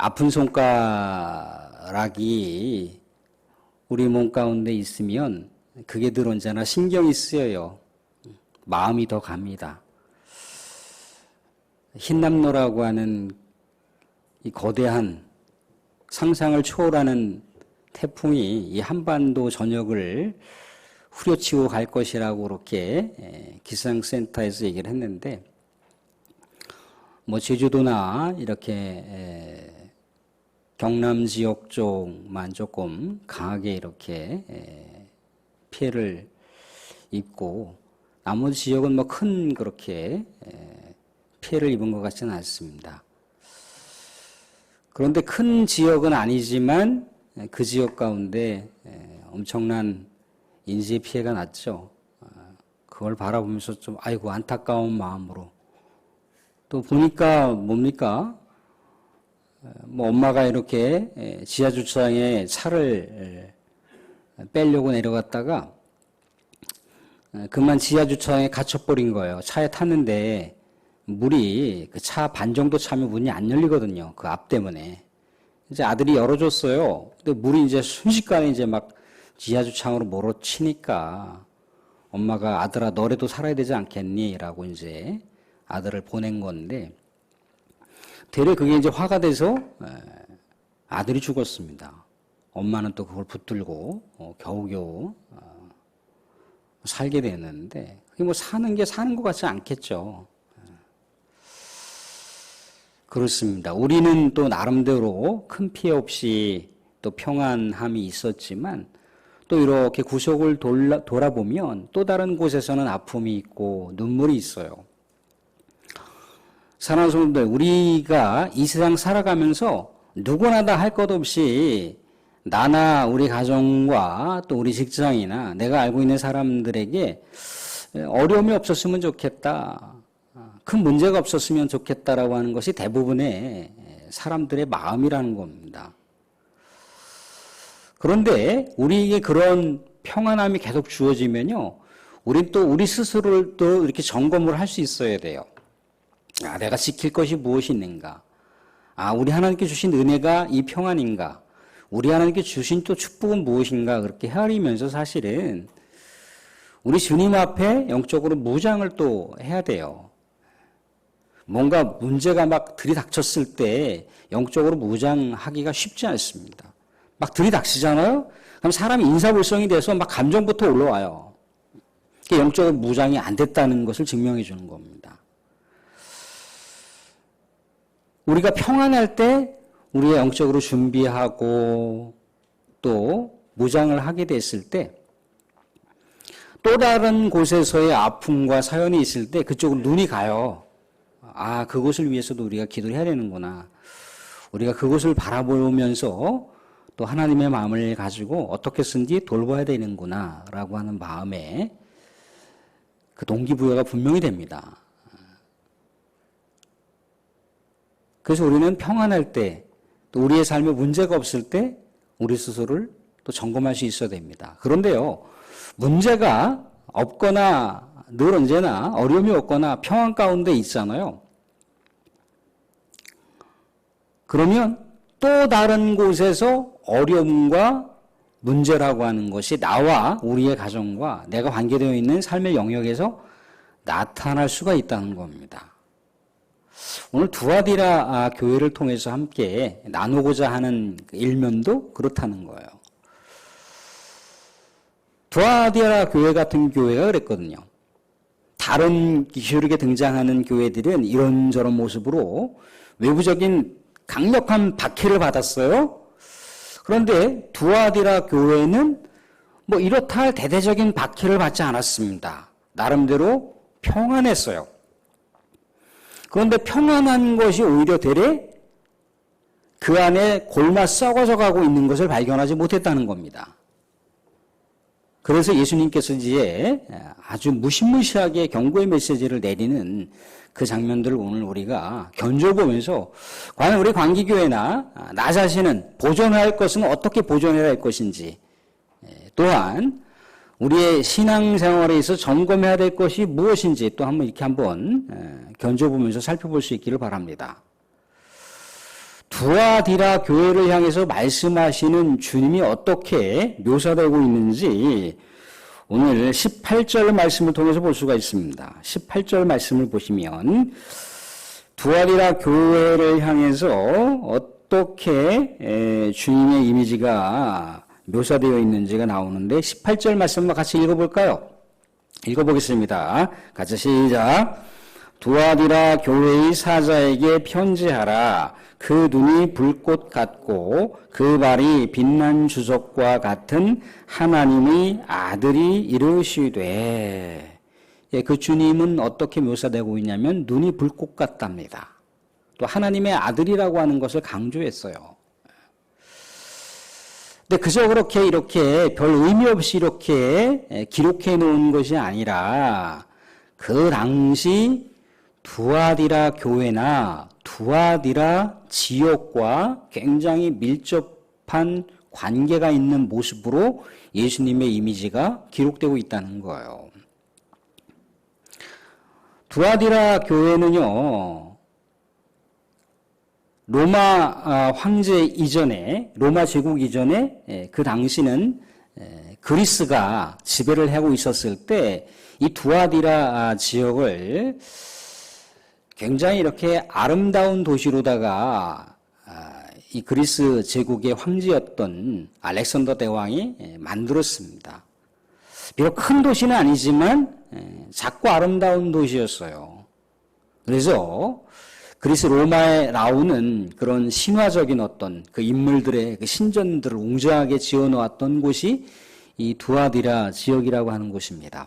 아픈 손가락이 우리 몸 가운데 있으면 그게 늘 언제나 신경이 쓰여요. 마음이 더 갑니다. 흰남노라고 하는 이 거대한 상상을 초월하는 태풍이 이 한반도 전역을 후려치고 갈 것이라고 그렇게 기상센터에서 얘기를 했는데, 뭐 제주도나 이렇게 경남 지역 쪽만 조금 강하게 이렇게 피해를 입고 나머지 지역은 뭐 큰 그렇게 피해를 입은 것 같지는 않습니다. 그런데 큰 지역은 아니지만 그 지역 가운데 엄청난 인지 피해가 났죠. 그걸 바라보면서 좀 아이고 안타까운 마음으로 또 보니까 뭡니까? 뭐 엄마가 이렇게 지하 주차장에 차를 빼려고 내려갔다가 그만 지하 주차장에 갇혀버린 거예요. 차에 탔는데 물이 그 차 반 정도 차면 문이 안 열리거든요. 그 앞 때문에. 이제 아들이 열어줬어요. 근데 물이 이제 순식간에 이제 막 지하 주차장으로 몰아치니까 엄마가 아들아 너라도 살아야 되지 않겠니? 라고 이제 아들을 보낸 건데, 되레 그게 이제 화가 돼서 아들이 죽었습니다. 엄마는 또 그걸 붙들고 겨우겨우 살게 됐는데, 그게 뭐 사는 게 사는 것 같지 않겠죠. 그렇습니다. 우리는 또 나름대로 큰 피해 없이 또 평안함이 있었지만, 또 이렇게 구석을 돌아보면 또 다른 곳에서는 아픔이 있고 눈물이 있어요. 사랑하는 성도들, 우리가 이 세상 살아가면서 누구나 다 할 것 없이 나나 우리 가정과 또 우리 직장이나 내가 알고 있는 사람들에게 어려움이 없었으면 좋겠다, 큰 문제가 없었으면 좋겠다라고 하는 것이 대부분의 사람들의 마음이라는 겁니다. 그런데 우리에게 그런 평안함이 계속 주어지면요, 우린 또 우리 스스로를 또 이렇게 점검을 할 수 있어야 돼요. 내가 지킬 것이 무엇이 있는가? 우리 하나님께 주신 은혜가 이 평안인가? 우리 하나님께 주신 또 축복은 무엇인가? 그렇게 헤아리면서 사실은 우리 주님 앞에 영적으로 무장을 또 해야 돼요. 뭔가 문제가 막 들이닥쳤을 때 영적으로 무장하기가 쉽지 않습니다. 막 들이닥치잖아요? 그럼 사람이 인사불성이 돼서 막 감정부터 올라와요. 영적으로 무장이 안 됐다는 것을 증명해 주는 겁니다. 우리가 평안할 때 우리의 영적으로 준비하고 또 무장을 하게 됐을 때 또 다른 곳에서의 아픔과 사연이 있을 때 그쪽으로 눈이 가요. 그것을 위해서도 우리가 기도를 해야 되는구나. 우리가 그것을 바라보면서 또 하나님의 마음을 가지고 어떻게 쓴지 돌봐야 되는구나 라고 하는 마음에 그 동기부여가 분명히 됩니다. 그래서 우리는 평안할 때, 또 우리의 삶에 문제가 없을 때 우리 스스로를 또 점검할 수 있어야 됩니다. 그런데요, 문제가 없거나 늘 언제나 어려움이 없거나 평안 가운데 있잖아요. 그러면 또 다른 곳에서 어려움과 문제라고 하는 것이 나와 우리의 가정과 내가 관계되어 있는 삶의 영역에서 나타날 수가 있다는 겁니다. 오늘 두아디라 교회를 통해서 함께 나누고자 하는 일면도 그렇다는 거예요. 두아디라 교회 같은 교회가 그랬거든요. 다른 기슈르게 등장하는 교회들은 이런저런 모습으로 외부적인 강력한 박해를 받았어요. 그런데 두아디라 교회는 뭐 이렇다 할 대대적인 박해를 받지 않았습니다. 나름대로 평안했어요. 그런데 평안한 것이 오히려 되레 그 안에 골마 썩어져 가고 있는 것을 발견하지 못했다는 겁니다. 그래서 예수님께서 이제 아주 무시무시하게 경고의 메시지를 내리는 그 장면들을 오늘 우리가 견줘보면서 과연 우리 광기교회나 나 자신은 보존해야 할 것은 어떻게 보존해야 할 것인지, 또한 우리의 신앙생활에 있어서 점검해야 될 것이 무엇인지 또 한번 견줘보면서 살펴볼 수 있기를 바랍니다. 두아디라 교회를 향해서 말씀하시는 주님이 어떻게 묘사되고 있는지 오늘 18절 말씀을 통해서 볼 수가 있습니다. 18절 말씀을 보시면 두아디라 교회를 향해서 어떻게 주님의 이미지가 묘사되어 있는지가 나오는데 18절 말씀을 같이 읽어볼까요? 읽어보겠습니다. 같이 시작. 두아디라 교회의 사자에게 편지하라. 그 눈이 불꽃 같고 그 발이 빛난 주석과 같은 하나님의 아들이 이르시되. 그 주님은 어떻게 묘사되고 있냐면 눈이 불꽃 같답니다. 또 하나님의 아들이라고 하는 것을 강조했어요. 근데 그저 그렇게 이렇게 별 의미 없이 이렇게 기록해 놓은 것이 아니라 그 당시 두아디라 교회나 두아디라 지역과 굉장히 밀접한 관계가 있는 모습으로 예수님의 이미지가 기록되고 있다는 거예요. 두아디라 교회는요, 로마 황제 이전에, 로마 제국 이전에 그 당시는 그리스가 지배를 하고 있었을 때 이 두아디라 지역을 굉장히 이렇게 아름다운 도시로다가 이 그리스 제국의 황제였던 알렉산더 대왕이 만들었습니다. 비록 큰 도시는 아니지만 작고 아름다운 도시였어요. 그래서 그리스 로마에 나오는 그런 신화적인 어떤 그 인물들의 그 신전들을 웅장하게 지어놓았던 곳이 이 두아디라 지역이라고 하는 곳입니다.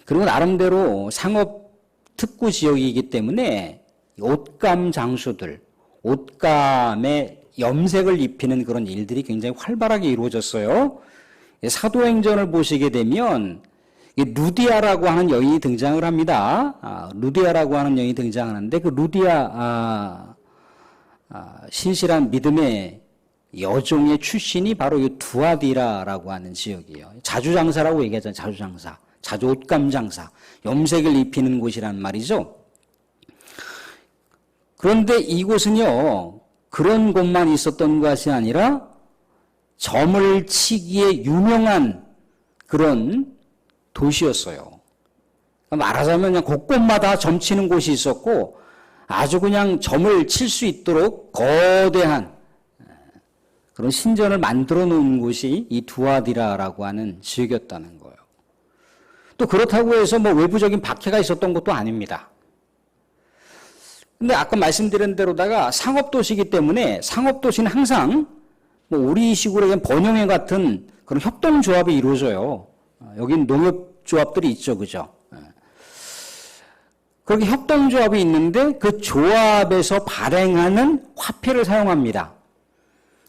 그리고 나름대로 상업 특구 지역이기 때문에 옷감 장수들, 옷감에 염색을 입히는 그런 일들이 굉장히 활발하게 이루어졌어요. 사도행전을 보시게 되면 루디아라고 하는 여인이 등장을 합니다. 루디아라고 하는 여인이 등장하는데 그 루디아 신실한 믿음의 여종의 출신이 바로 이 두아디라라고 하는 지역이에요. 자주장사라고 얘기하잖아요. 자주장사. 자주 옷감 장사. 염색을 입히는 곳이란 말이죠. 그런데 이곳은요, 그런 곳만 있었던 것이 아니라 점을 치기에 유명한 그런 도시였어요. 말하자면 그냥 곳곳마다 점 치는 곳이 있었고 아주 그냥 점을 칠 수 있도록 거대한 그런 신전을 만들어 놓은 곳이 이 두아디라라고 하는 지역이었다는 거예요. 또 그렇다고 해서 뭐 외부적인 박해가 있었던 것도 아닙니다. 근데 아까 말씀드린 대로다가 상업도시이기 때문에 상업도시는 항상 뭐 우리식으로 그냥 번영회 같은 그런 협동조합이 이루어져요. 여긴 농협조합들이 있죠. 그죠? 그렇게 협동조합이 있는데 그 조합에서 발행하는 화폐를 사용합니다.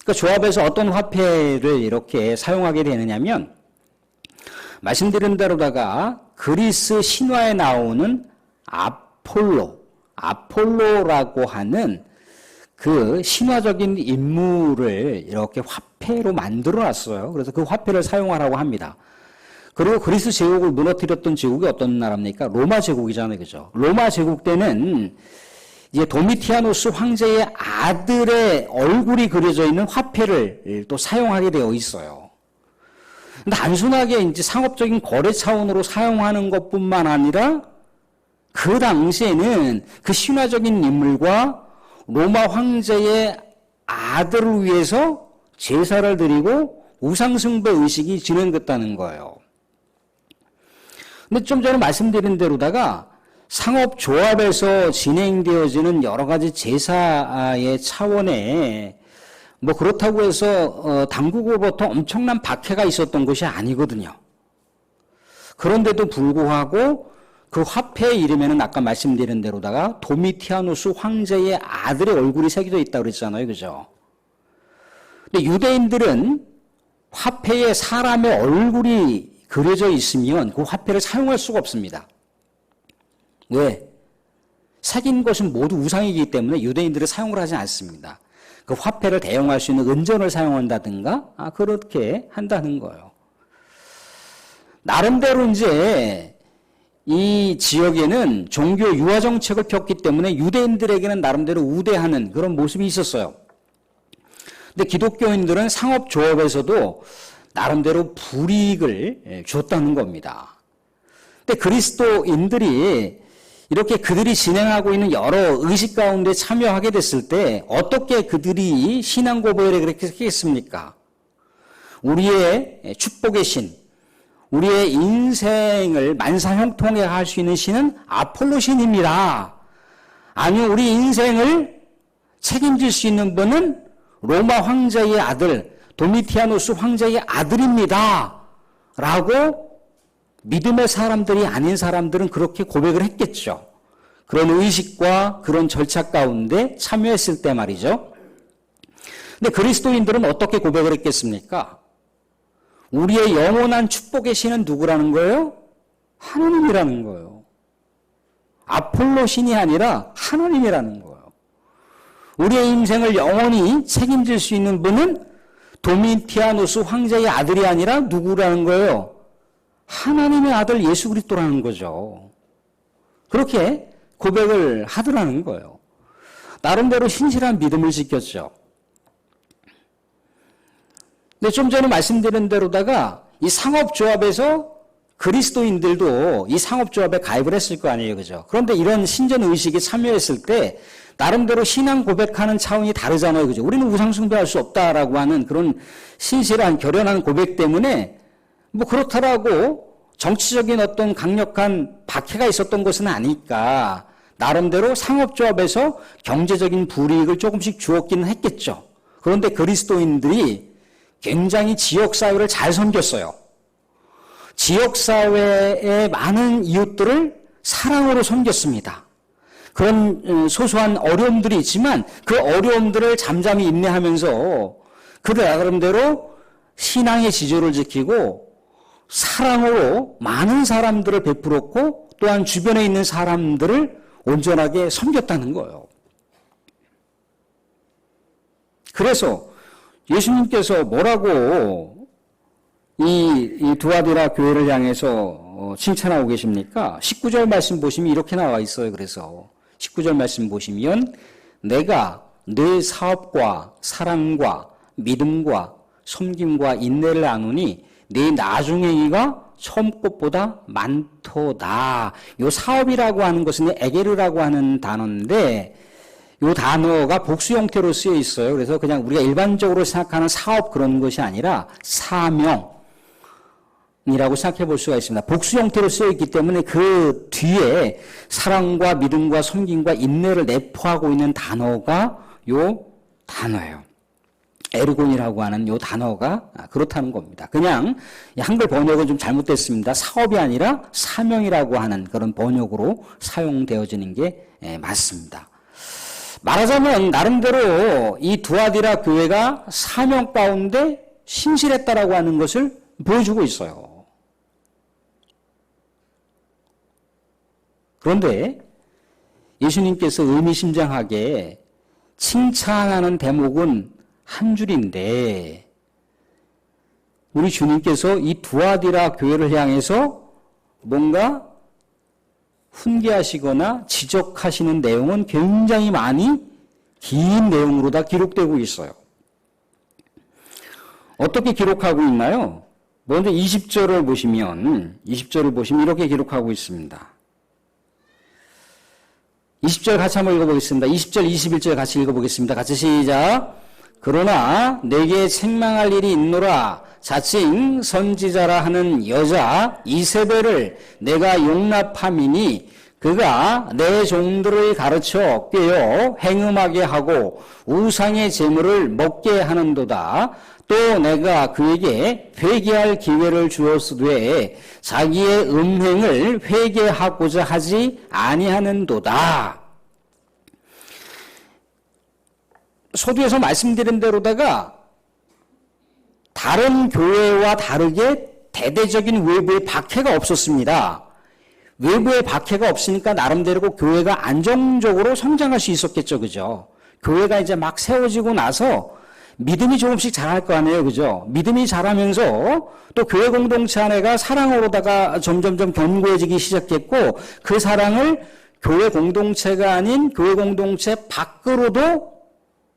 그 조합에서 어떤 화폐를 이렇게 사용하게 되느냐면 말씀드린 대로다가 그리스 신화에 나오는 아폴로라고 하는 그 신화적인 인물을 이렇게 화폐로 만들어 놨어요. 그래서 그 화폐를 사용하라고 합니다. 그리고 그리스 제국을 무너뜨렸던 제국이 어떤 나라입니까? 로마 제국이잖아요. 그죠? 로마 제국 때는 이제 도미티아누스 황제의 아들의 얼굴이 그려져 있는 화폐를 또 사용하게 되어 있어요. 단순하게 이제 상업적인 거래 차원으로 사용하는 것뿐만 아니라 그 당시에는 그 신화적인 인물과 로마 황제의 아들을 위해서 제사를 드리고 우상숭배 의식이 진행됐다는 거예요. 근데 좀 전에 말씀드린 대로다가 상업조합에서 진행되어지는 여러 가지 제사의 차원에 뭐 그렇다고 해서 당국으로부터 엄청난 박해가 있었던 것이 아니거든요. 그런데도 불구하고 그 화폐의 이름에는 아까 말씀드린 대로다가 도미티아누스 황제의 아들의 얼굴이 새겨져 있다고 그랬잖아요. 그죠? 근데 유대인들은 화폐에 사람의 얼굴이 그려져 있으면 그 화폐를 사용할 수가 없습니다. 왜? 새긴 것은 모두 우상이기 때문에 유대인들은 사용을 하지 않습니다. 그 화폐를 대용할 수 있는 은전을 사용한다든가 그렇게 한다는 거예요. 나름대로 이제 이 지역에는 종교 유화 정책을 폈기 때문에 유대인들에게는 나름대로 우대하는 그런 모습이 있었어요. 근데 기독교인들은 상업조합에서도 나름대로 불이익을 줬다는 겁니다. 근데 그리스도인들이 이렇게 그들이 진행하고 있는 여러 의식 가운데 참여하게 됐을 때 어떻게 그들이 신앙 고백을 그렇게 했겠습니까? 우리의 축복의 신, 우리의 인생을 만사형통하게 할 수 있는 신은 아폴로 신입니다. 아니요, 우리 인생을 책임질 수 있는 분은 로마 황제의 아들, 도미티아누스 황제의 아들입니다. 라고 믿음의 사람들이 아닌 사람들은 그렇게 고백을 했겠죠. 그런 의식과 그런 절차 가운데 참여했을 때 말이죠. 근데 그리스도인들은 어떻게 고백을 했겠습니까? 우리의 영원한 축복의 신은 누구라는 거예요? 하나님이라는 거예요. 아폴로 신이 아니라 하나님이라는 거예요. 우리의 인생을 영원히 책임질 수 있는 분은 도미티아누스 황제의 아들이 아니라 누구라는 거예요? 하나님의 아들 예수 그리스도라는 거죠. 그렇게 고백을 하더라는 거예요. 나름대로 신실한 믿음을 지켰죠. 근데 좀 전에 말씀드린 대로다가 이 상업조합에서 그리스도인들도 이 상업조합에 가입을 했을 거 아니에요. 그죠? 그런데 이런 신전 의식에 참여했을 때 나름대로 신앙 고백하는 차원이 다르잖아요. 그죠? 우리는 우상숭배할 수 없다라고 하는 그런 신실한 결연한 고백 때문에 뭐 그렇다라고 정치적인 어떤 강력한 박해가 있었던 것은 아니까 나름대로 상업조합에서 경제적인 불이익을 조금씩 주었기는 했겠죠. 그런데 그리스도인들이 굉장히 지역사회를 잘 섬겼어요. 지역사회의 많은 이웃들을 사랑으로 섬겼습니다. 그런 소소한 어려움들이 있지만 그 어려움들을 잠잠히 인내하면서 그들 나름대로 신앙의 지조를 지키고 사랑으로 많은 사람들을 베풀었고 또한 주변에 있는 사람들을 온전하게 섬겼다는 거예요. 그래서 예수님께서 뭐라고 이 두아디라 교회를 향해서 칭찬하고 계십니까? 19절 말씀 보시면 이렇게 나와 있어요. 그래서 19절 말씀 보시면 내가 내 사업과 사랑과 믿음과 섬김과 인내를 아노니 네 나중행위가 처음 것보다 많도다. 요 사업이라고 하는 것은 에게르라고 하는 단어인데 요 단어가 복수 형태로 쓰여 있어요. 그래서 그냥 우리가 일반적으로 생각하는 사업 그런 것이 아니라 사명이라고 생각해 볼 수가 있습니다. 복수 형태로 쓰여 있기 때문에 그 뒤에 사랑과 믿음과 섬김과 인내를 내포하고 있는 단어가 요 단어예요. 에르곤이라고 하는 요 단어가 그렇다는 겁니다. 그냥 한글 번역은 좀 잘못됐습니다. 사업이 아니라 사명이라고 하는 그런 번역으로 사용되어지는 게 맞습니다. 말하자면 나름대로 이 두아디라 교회가 사명 가운데 신실했다라고 하는 것을 보여주고 있어요. 그런데 예수님께서 의미심장하게 칭찬하는 대목은 한 줄인데 우리 주님께서 이 두아디라 교회를 향해서 뭔가 훈계하시거나 지적하시는 내용은 굉장히 많이 긴 내용으로 다 기록되고 있어요. 어떻게 기록하고 있나요? 먼저 20절을 보시면 이렇게 기록하고 있습니다. 20절 같이 한번 읽어보겠습니다. 20절, 21절 같이 읽어보겠습니다. 같이 시작. 그러나 내게 책망할 일이 있노라. 자칭 선지자라 하는 여자 이세벨을 내가 용납함이니 그가 내 종들을 가르쳐 꾀어 행음하게 하고 우상의 재물을 먹게 하는도다. 또 내가 그에게 회개할 기회를 주었으되 자기의 음행을 회개하고자 하지 아니하는도다. 서두에서 말씀드린 대로다가 다른 교회와 다르게 대대적인 외부의 박해가 없었습니다. 외부의 박해가 없으니까 나름대로 교회가 안정적으로 성장할 수 있었겠죠. 그죠? 교회가 이제 막 세워지고 나서 믿음이 조금씩 자랄 거 아니에요. 그죠? 믿음이 자라면서 또 교회 공동체 안에가 사랑으로다가 점점점 견고해지기 시작했고 그 사랑을 교회 공동체가 아닌 교회 공동체 밖으로도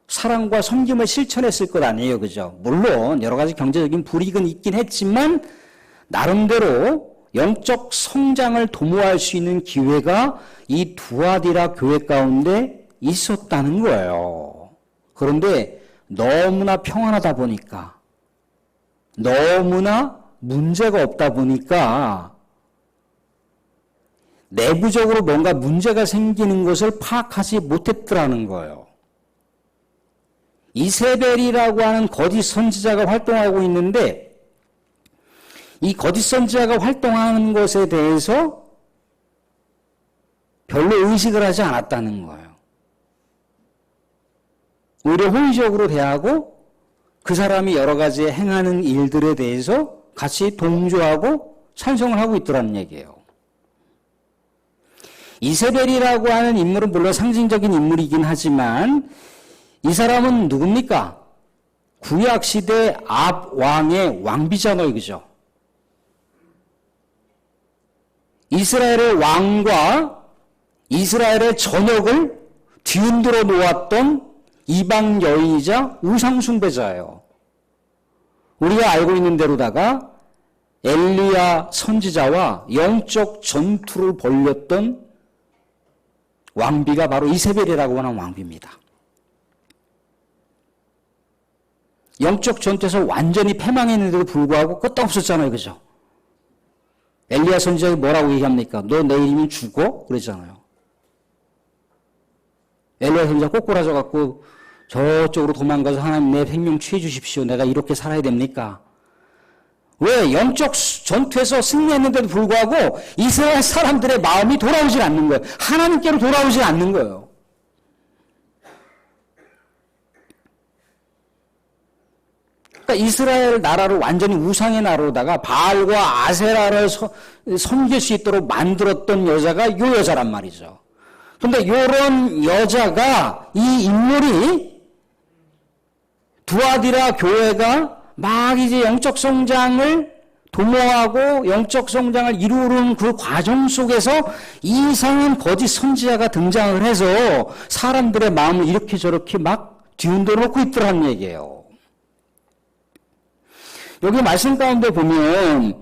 사랑과 섬김을 실천했을 것 아니에요. 그죠? 물론 여러 가지 경제적인 불이익은 있긴 했지만 나름대로 영적 성장을 도모할 수 있는 기회가 이 두아디라 교회 가운데 있었다는 거예요. 그런데 너무나 평안하다 보니까 너무나 문제가 없다 보니까 내부적으로 뭔가 문제가 생기는 것을 파악하지 못했더라는 거예요. 이세벨이라고 하는 거짓 선지자가 활동하고 있는데 이 거짓 선지자가 활동하는 것에 대해서 별로 의식을 하지 않았다는 거예요. 오히려 호의적으로 대하고 그 사람이 여러 가지 행하는 일들에 대해서 같이 동조하고 찬성을 하고 있더라는 얘기예요. 이세벨이라고 하는 인물은 물론 상징적인 인물이긴 하지만 이 사람은 누굽니까? 구약시대 압 왕의 왕비잖아요. 그죠? 이스라엘의 왕과 이스라엘의 전역을 뒤흔들어 놓았던 이방 여인이자 우상숭배자예요. 우리가 알고 있는 대로다가 엘리야 선지자와 영적 전투를 벌였던 왕비가 바로 이세벨이라고 하는 왕비입니다. 영적 전투에서 완전히 패망했는데도 불구하고 끄떡없었잖아요. 그죠? 엘리야 선지자가 뭐라고 얘기합니까? 너 내일이면 죽어? 그랬잖아요. 엘리야 선지자 꼬꾸라져갖고 저쪽으로 도망가서 하나님 내 생명 취해 주십시오. 내가 이렇게 살아야 됩니까? 왜? 영적 전투에서 승리했는데도 불구하고 이스라엘 사람들의 마음이 돌아오질 않는 거예요. 하나님께로 돌아오질 않는 거예요. 그러니까 이스라엘 나라를 완전히 우상의 나라로다가 바알과 아세라를 섬길 수 있도록 만들었던 여자가 이 여자란 말이죠. 그런데 이런 여자가 이 인물이 두아디라 교회가 막 이제 영적 성장을 도모하고 영적 성장을 이루는 그 과정 속에서 이상한 거짓 선지자가 등장을 해서 사람들의 마음을 이렇게 저렇게 막 뒤흔들어 놓고 있더라는 얘기예요. 여기 말씀 가운데 보면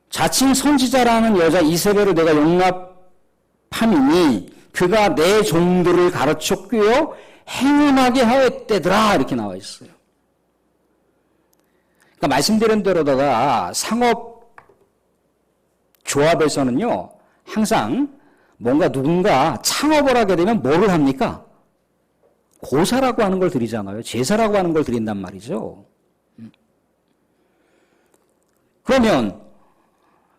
자칭 선지자라는 여자 이세벨을 내가 용납함이니 그가 내 종들을 가르쳐 꿰어 행운하게 하였대더라 이렇게 나와 있어요. 그러니까 말씀드린 대로다가 상업 조합에서는요 항상 뭔가 누군가 창업을 하게 되면 뭐를 합니까? 고사라고 하는 걸 드리잖아요. 제사라고 하는 걸 드린단 말이죠. 그러면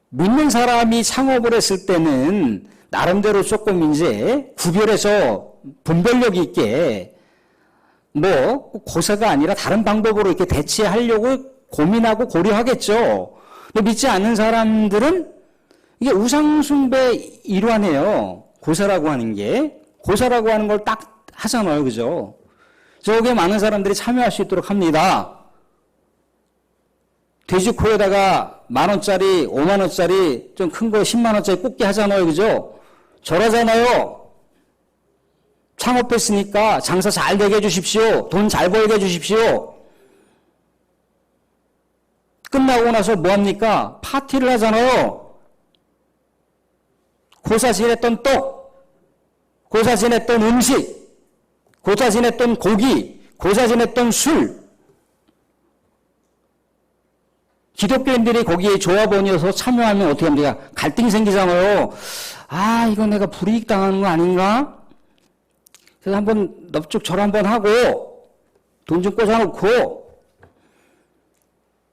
믿는 사람이 창업을 했을 때는 나름대로 조금 이제 구별해서 분별력 있게 뭐 고사가 아니라 다른 방법으로 이렇게 대체하려고 고민하고 고려하겠죠. 근데 믿지 않는 사람들은 이게 우상숭배 일환이에요. 고사라고 하는 게. 고사라고 하는 걸 딱 하잖아요. 그죠? 저게 많은 사람들이 참여할 수 있도록 합니다. 돼지코에다가 10,000원짜리, 50,000원짜리, 좀 큰 거 100,000원짜리 꽂게 하잖아요. 그죠? 저러잖아요. 창업했으니까 장사 잘 되게 해주십시오. 돈 잘 벌게 해주십시오. 끝나고 나서 뭐합니까? 파티를 하잖아요. 고사지냈던 떡, 고사지냈던 음식, 고사지냈던 고기, 고사지냈던 술. 기독교인들이 거기에 조합원이어서 참여하면 어떻게 합니까? 갈등이 생기잖아요. 아, 이거 내가 불이익 당하는 거 아닌가? 그래서 한번 넙죽 절 한번 하고 돈 좀 꽂아놓고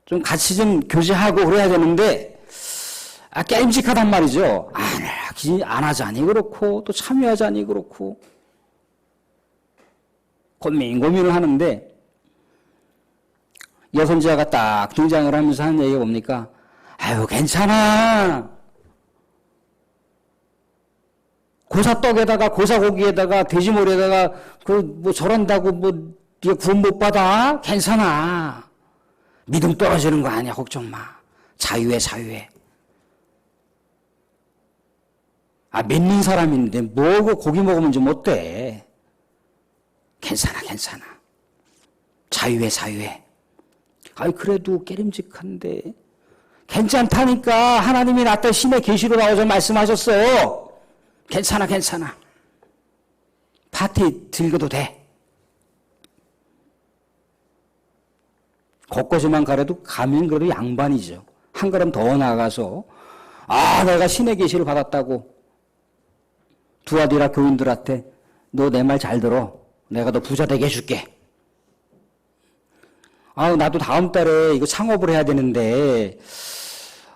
좀 같이 좀 교제하고 그래야 되는데 게임직하단 말이죠. 안 하자니 그렇고 또 참여하자니 그렇고 고민을 하는데 여선지자가 딱 등장을 하면서 하는 얘기가 뭡니까? 아유 괜찮아. 고사떡에다가 고사고기에다가 돼지머리에다가 그 뭐 저런다고 뭐 네가 구원 못 받아? 괜찮아. 믿음 떨어지는 거 아니야. 걱정 마. 자유해, 자유해. 아, 믿는 사람인데 뭐 고기 먹으면 좀 어때? 괜찮아, 괜찮아. 자유해, 자유해. 아이, 그래도 깨림직한데. 괜찮다니까. 하나님이 나한테 신의 계시로 나와서 말씀하셨어. 괜찮아, 괜찮아. 파티 즐겨도 돼. 곳곳에만 가려도 가면 그래도 양반이죠. 한 걸음 더 나가서 아, 내가 신의 계시를 받았다고 두아디라 교인들한테 너 내 말 잘 들어. 내가 너 부자 되게 해줄게. 아, 나도 다음 달에 이거 창업을 해야 되는데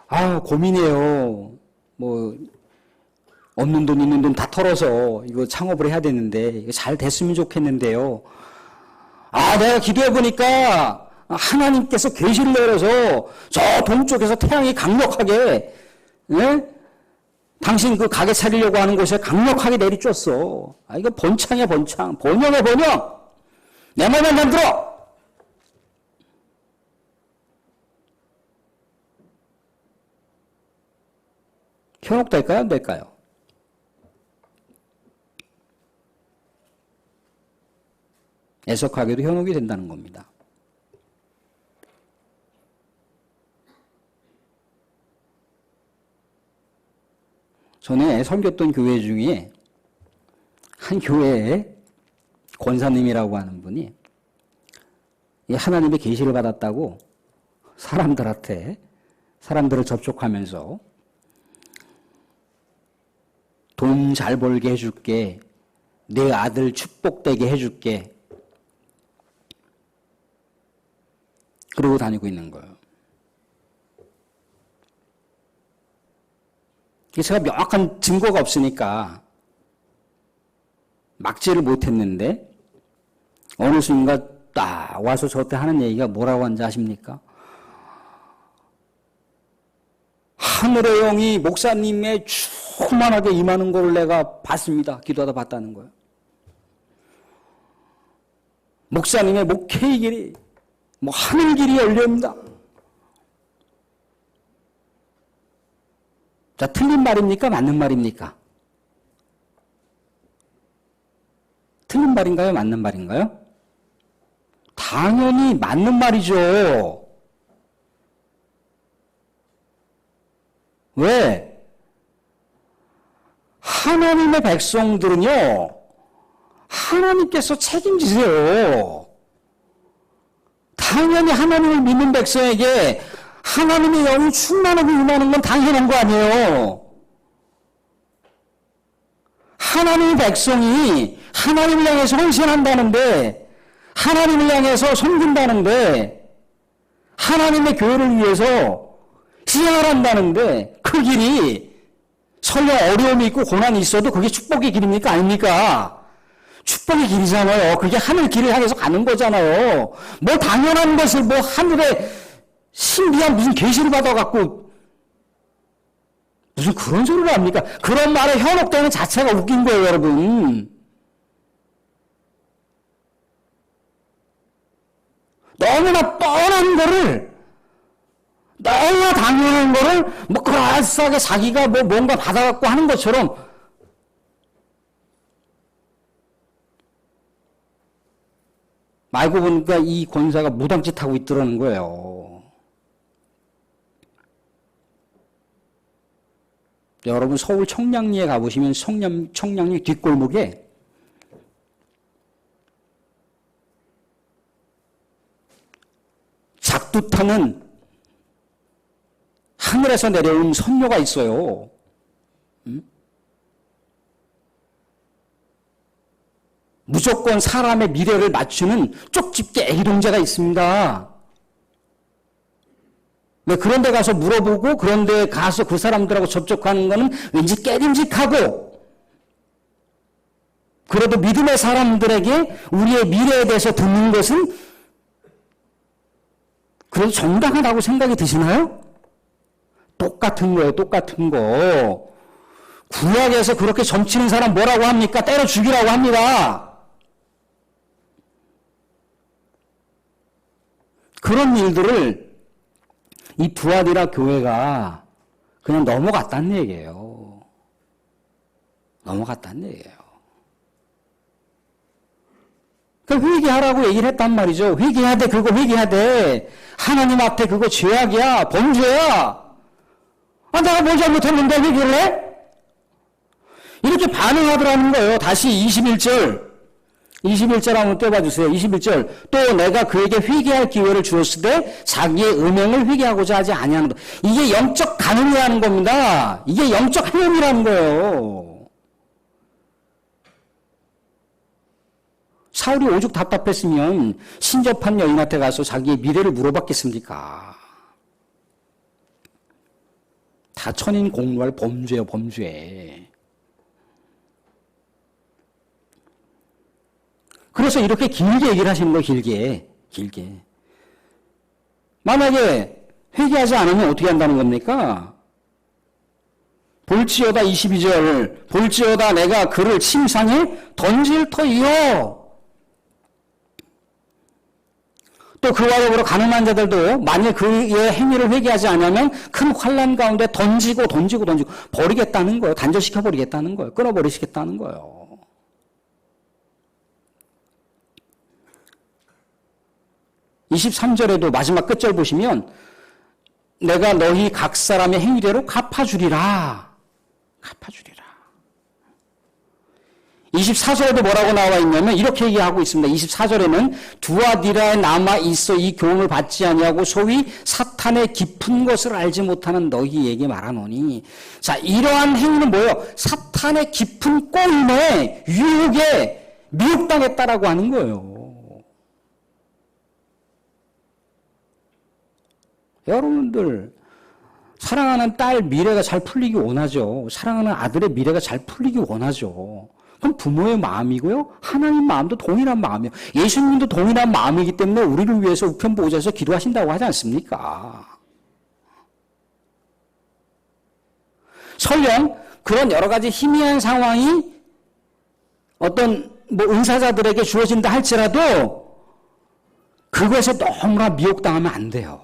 아, 고민이에요. 뭐 없는 돈 있는 돈 다 털어서 이거 창업을 해야 되는데 이거 잘 됐으면 좋겠는데요. 아, 내가 기도해 보니까 하나님께서 계시를 내려서 저 동쪽에서 태양이 강력하게, 예? 당신 그 가게 차리려고 하는 곳에 강력하게 내리쬐었어. 아, 이거 번창이야, 번창. 번영이야, 번영. 내 말만 안 들어. 현혹될까요? 안 될까요? 애석하게도 현혹이 된다는 겁니다. 전에 섬겼던 교회 중에 한 교회에 권사님이라고 하는 분이 하나님의 계시를 받았다고 사람들을 접촉하면서 돈 잘 벌게 해줄게, 내 아들 축복되게 해줄게, 그러고 다니고 있는 거예요. 제가 명확한 증거가 없으니까 막지를 못했는데 어느 순간 딱 와서 저한테 하는 얘기가 뭐라고 하는지 아십니까? 하늘의 영이 목사님의 충만하게 임하는 걸 내가 봤습니다. 기도하다 봤다는 거예요. 목사님의 목회의 길이 하늘 길이 열립니다. 자, 틀린 말입니까? 맞는 말입니까? 틀린 말인가요? 맞는 말인가요? 당연히 맞는 말이죠. 왜? 하나님의 백성들은요, 하나님께서 책임지세요. 당연히 하나님을 믿는 백성에게 하나님의 영이 충만하게 임하는 건 당연한 거 아니에요. 하나님의 백성이 하나님을 향해서 헌신한다는데, 하나님을 향해서 섬긴다는데, 하나님의 교회를 위해서 희생을 한다는데, 그 길이 설령 어려움이 있고 고난이 있어도 그게 축복의 길입니까? 아닙니까? 축복의 길이잖아요. 그게 하늘 길을 향해서 가는 거잖아요. 뭐 당연한 것을 뭐 하늘에 신비한 무슨 계시를 받아갖고 무슨 그런 소리를 합니까? 그런 말에 현혹되는 자체가 웃긴 거예요, 여러분. 너무나 뻔한 거를, 너무나 당연한 거를 뭐 그럴싸하게 자기가 뭐 뭔가 받아갖고 하는 것처럼 알고 보니까 이 권사가 무당짓 하고 있더라는 거예요. 여러분 서울 청량리에 가보시면 청량리 뒷골목에 작두 타는 하늘에서 내려온 선녀가 있어요. 무조건 사람의 미래를 맞추는 쪽집게 애기동자가 있습니다. 왜 그런 데 가서 물어보고 그런 데 가서 그 사람들하고 접촉하는 거는 왠지 깨림직하고, 그래도 믿음의 사람들에게 우리의 미래에 대해서 듣는 것은 그래도 정당하다고 생각이 드시나요? 똑같은 거예요, 똑같은 거. 구약에서 그렇게 점치는 사람 뭐라고 합니까? 때려 죽이라고 합니다. 그런 일들을 이 두아디라 교회가 그냥 넘어갔다는 얘기예요. 넘어갔다는 얘기예요. 그러니까 회개하라고 얘기를 했단 말이죠. 회개해야 돼. 그거 회개해야 돼. 하나님 앞에 그거 죄악이야. 범죄야. 아, 내가 뭘 잘못했는데 회개를 해? 이렇게 반응하더라는 거예요. 다시 21절. 21절 한번 떼봐 주세요. 21절. 또 내가 그에게 회개할 기회를 주었을 때 자기의 음행을 회개하고자 하지 아니하는 것. 이게 영적 간음이라는 겁니다. 이게 영적 행위라는 거예요. 사울이 오죽 답답했으면 신접한 여인한테 가서 자기의 미래를 물어봤겠습니까? 다 천인 공노할 범죄요, 범죄. 그래서 이렇게 길게 얘기를 하시는 거예요, 길게. 만약에 회개하지 않으면 어떻게 한다는 겁니까? 볼지어다 22절, 볼지어다 내가 그를 침상에 던질 터이요. 또 그와 더불어 가늠한 자들도 만일 그의 행위를 회개하지 않으면 큰 환난 가운데 던지고 버리겠다는 거예요. 단절시켜 버리겠다는 거예요. 끊어버리시겠다는 거예요. 23절에도 마지막 끝절 보시면 내가 너희 각 사람의 행위대로 갚아주리라. 24절에도 뭐라고 나와 있냐면 이렇게 얘기하고 있습니다. 24절에는 두아디라에 남아 있어 이 교훈을 받지 아니하고 소위 사탄의 깊은 것을 알지 못하는 너희에게 말하노니. 자, 이러한 행위는 뭐예요? 사탄의 깊은 꼬임에 유혹에 미혹당했다라고 하는 거예요. 여러분들 사랑하는 딸 미래가 잘 풀리기 원하죠. 사랑하는 아들의 미래가 잘 풀리기 원하죠. 그럼 부모의 마음이고요. 하나님 마음도 동일한 마음이에요. 예수님도 동일한 마음이기 때문에 우리를 위해서 우편 보호자에서 기도하신다고 하지 않습니까? 설령 그런 여러 가지 희미한 상황이 어떤 은사자들에게 주어진다 할지라도 그것에 너무나 미혹당하면 안 돼요.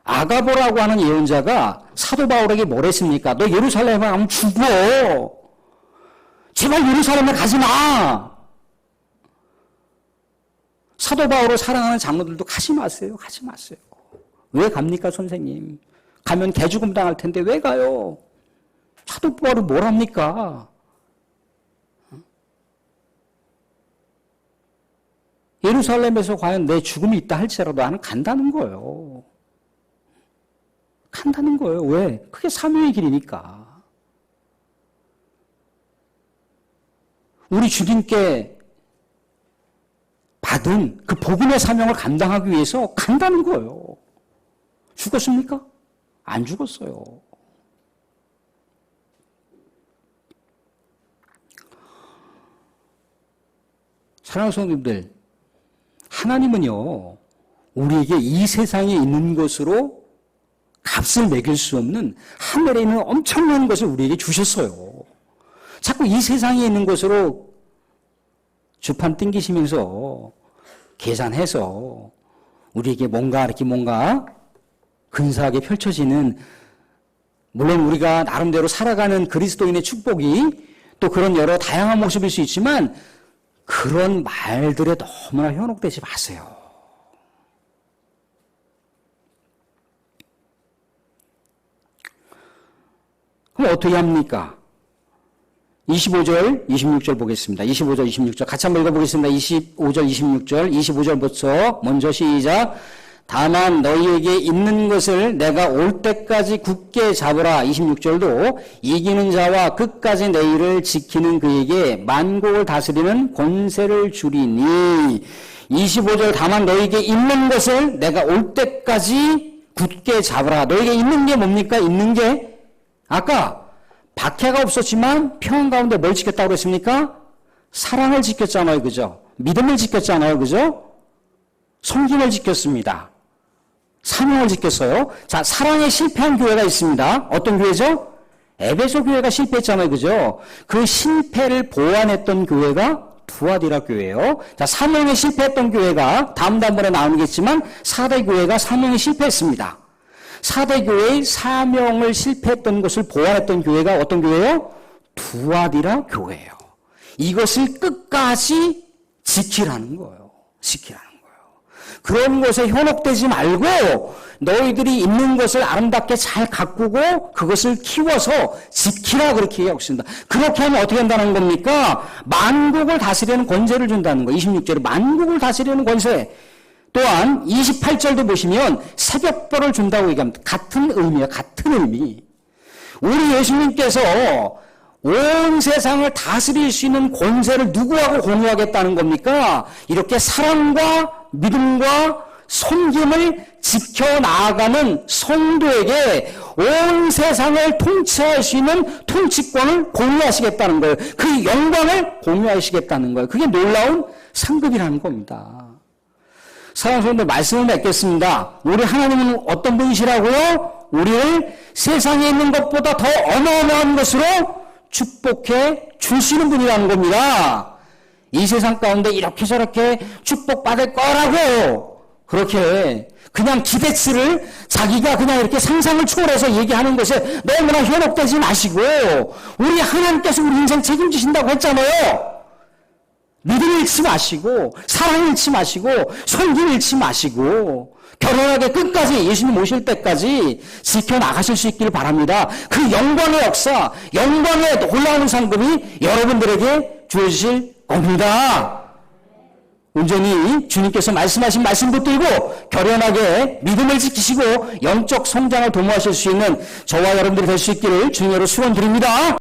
아가보라고 하는 예언자가 사도 바울에게 뭘 했습니까? 너 예루살렘에 가면 죽어. 제발 예루살렘에 가지 마. 사도 바울을 사랑하는 장로들도 가지 마세요. 왜 갑니까, 선생님? 가면 개죽음 당할 텐데 왜 가요? 사도 바울이 뭘 합니까? 예루살렘에서 과연 내 죽음이 있다 할지라도 나는 간다는 거예요. 왜? 그게 사명의 길이니까. 우리 주님께 받은 그 복음의 사명을 감당하기 위해서 간다는 거예요. 죽었습니까? 안 죽었어요. 사랑하는 성도님들, 하나님은요, 우리에게 이 세상에 있는 것으로 값을 매길 수 없는 하늘에 있는 엄청난 것을 우리에게 주셨어요. 자꾸 이 세상에 있는 것으로 주판 땡기시면서 계산해서 우리에게 뭔가 근사하게 펼쳐지는, 물론 우리가 나름대로 살아가는 그리스도인의 축복이 또 그런 여러 다양한 모습일 수 있지만 그런 말들에 너무나 현혹되지 마세요. 그럼 어떻게 합니까? 25절, 26절 보겠습니다. 25절, 26절 같이 한번 읽어보겠습니다. 25절, 26절, 25절부터 먼저 시작. 다만 너희에게 있는 것을 내가 올 때까지 굳게 잡으라. 26절도 이기는 자와 끝까지 내 일을 지키는 그에게 만국을 다스리는 권세를 주리니. 25절 다만 너희에게 있는 것을 내가 올 때까지 굳게 잡으라. 너희에게 있는 게 뭡니까? 있는 게 아까 박해가 없었지만 평안 가운데 뭘 지켰다고 그랬습니까? 사랑을 지켰잖아요. 그죠? 믿음을 지켰잖아요. 그죠? 성김을 지켰습니다. 사명을 지켰어요. 자, 사랑에 실패한 교회가 있습니다. 어떤 교회죠? 에베소 교회가 실패했잖아요. 그죠? 그 실패를 보완했던 교회가 두아디라 교회예요. 자, 사명에 실패했던 교회가 다음번에 나오겠지만 4대 교회가 사명에 실패했습니다. 4대 교회의 사명을 실패했던 것을 보완했던 교회가 어떤 교회예요? 두아디라 교회예요. 이것을 끝까지 지키라는 거예요. 지키라는 거예요. 그런 것에 현혹되지 말고 너희들이 있는 것을 아름답게 잘 가꾸고 그것을 키워서 지키라 그렇게 얘기하고 있습니다. 그렇게 하면 어떻게 한다는 겁니까? 만국을 다스리는 권세를 준다는 거예요. 26절에 만국을 다스리는 권세. 또한 28절도 보시면 새벽별을 준다고 얘기합니다. 같은 의미예요. 같은 의미. 우리 예수님께서 온 세상을 다스릴 수 있는 권세를 누구하고 공유하겠다는 겁니까? 이렇게 사랑과 믿음과 섬김을 지켜나가는 성도에게 온 세상을 통치할 수 있는 통치권을 공유하시겠다는 거예요. 그 영광을 공유하시겠다는 거예요. 그게 놀라운 상급이라는 겁니다. 사랑하는 성도들, 말씀을 맺겠습니다. 우리 하나님은 어떤 분이시라고요? 우리를 세상에 있는 것보다 더 어마어마한 것으로 축복해 주시는 분이라는 겁니다. 이 세상 가운데 이렇게 저렇게 축복받을 거라고 그렇게 그냥 기대치를 자기가 그냥 이렇게 상상을 초월해서 얘기하는 것에 너무나 현혹되지 마시고 우리 하나님께서 우리 인생 책임지신다고 했잖아요. 믿음 잃지 마시고 사랑 잃지 마시고 손길 잃지 마시고 결혼하게 끝까지 예수님 오실 때까지 지켜나가실 수 있기를 바랍니다. 그 영광의 역사, 영광의 놀라운 상급이 여러분들에게 주어지실 겁니다. 온전히 주님께서 말씀하신 말씀 붙들고 결연하게 믿음을 지키시고 영적 성장을 도모하실 수 있는 저와 여러분들이 될 수 있기를 주님으로 축원드립니다.